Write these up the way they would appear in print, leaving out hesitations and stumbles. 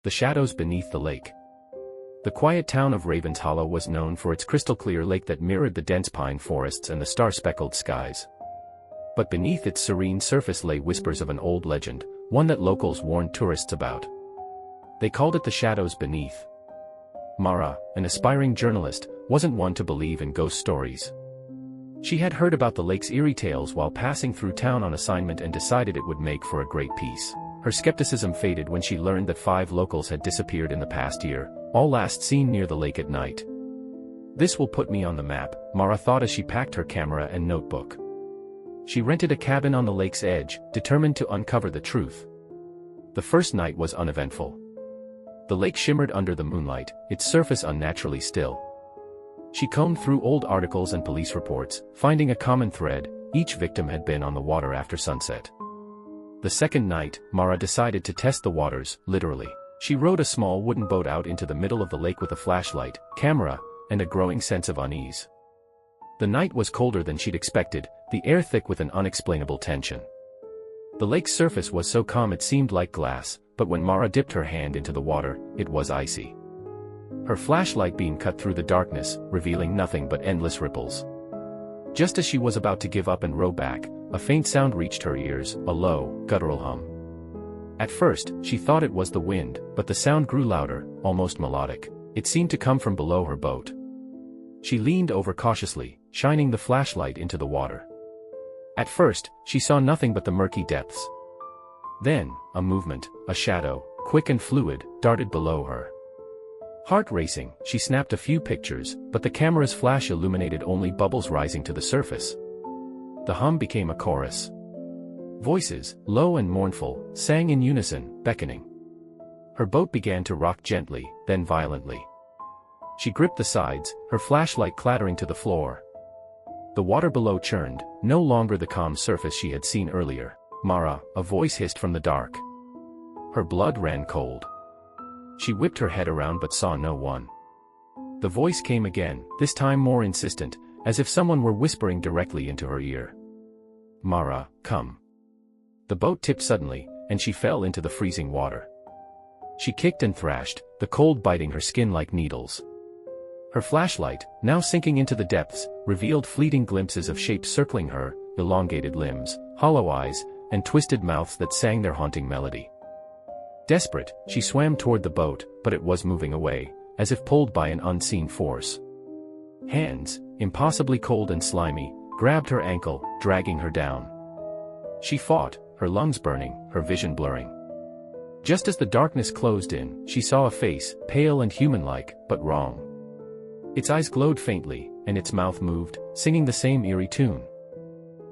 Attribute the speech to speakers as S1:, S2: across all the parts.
S1: The shadows beneath the lake. The quiet town of Ravens Hollow was known for its crystal-clear lake that mirrored the dense pine forests and the star-speckled skies. But beneath its serene surface lay whispers of an old legend, one that locals warned tourists about. They called it the shadows beneath. Mara, an aspiring journalist, wasn't one to believe in ghost stories. She had heard about the lake's eerie tales while passing through town on assignment and decided it would make for a great piece. Her skepticism faded when she learned that 5 locals had disappeared in the past year, all last seen near the lake at night. This will put me on the map, Mara thought as she packed her camera and notebook. She rented a cabin on the lake's edge, determined to uncover the truth. The first night was uneventful. The lake shimmered under the moonlight, its surface unnaturally still. She combed through old articles and police reports, finding a common thread: each victim had been on the water after sunset. The second night, Mara decided to test the waters, literally. She rowed a small wooden boat out into the middle of the lake with a flashlight, camera, and a growing sense of unease. The night was colder than she'd expected, the air thick with an unexplainable tension. The lake's surface was so calm it seemed like glass, but when Mara dipped her hand into the water, it was icy. Her flashlight beam cut through the darkness, revealing nothing but endless ripples. Just as she was about to give up and row back, a faint sound reached her ears, a low, guttural hum. At first, she thought it was the wind, but the sound grew louder, almost melodic. It seemed to come from below her boat. She leaned over cautiously, shining the flashlight into the water. At first, she saw nothing but the murky depths. Then, a movement, a shadow, quick and fluid, darted below her. Heart racing, she snapped a few pictures, but the camera's flash illuminated only bubbles rising to the surface. The hum became a chorus. Voices, low and mournful, sang in unison, beckoning. Her boat began to rock gently, then violently. She gripped the sides, her flashlight clattering to the floor. The water below churned, no longer the calm surface she had seen earlier. "Mara," a voice hissed from the dark. Her blood ran cold. She whipped her head around but saw no one. The voice came again, this time more insistent, as if someone were whispering directly into her ear. "Mara, come." The boat tipped suddenly, and she fell into the freezing water. She kicked and thrashed, the cold biting her skin like needles. Her flashlight, now sinking into the depths, revealed fleeting glimpses of shapes circling her, elongated limbs, hollow eyes, and twisted mouths that sang their haunting melody. Desperate, she swam toward the boat, but it was moving away, as if pulled by an unseen force. Hands, impossibly cold and slimy, grabbed her ankle, dragging her down. She fought, her lungs burning, her vision blurring. Just as the darkness closed in, she saw a face, pale and human-like, but wrong. Its eyes glowed faintly, and its mouth moved, singing the same eerie tune.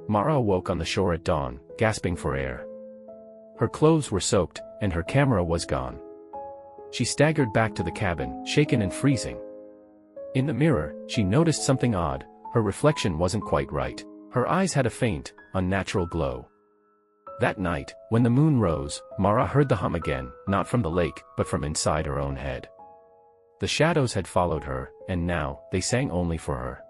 S1: Mara awoke on the shore at dawn, gasping for air. Her clothes were soaked, and her camera was gone. She staggered back to the cabin, shaken and freezing. In the mirror, she noticed something odd: her reflection wasn't quite right. Her eyes had a faint, unnatural glow. That night, when the moon rose, Mara heard the hum again, not from the lake, but from inside her own head. The shadows had followed her, and now, they sang only for her.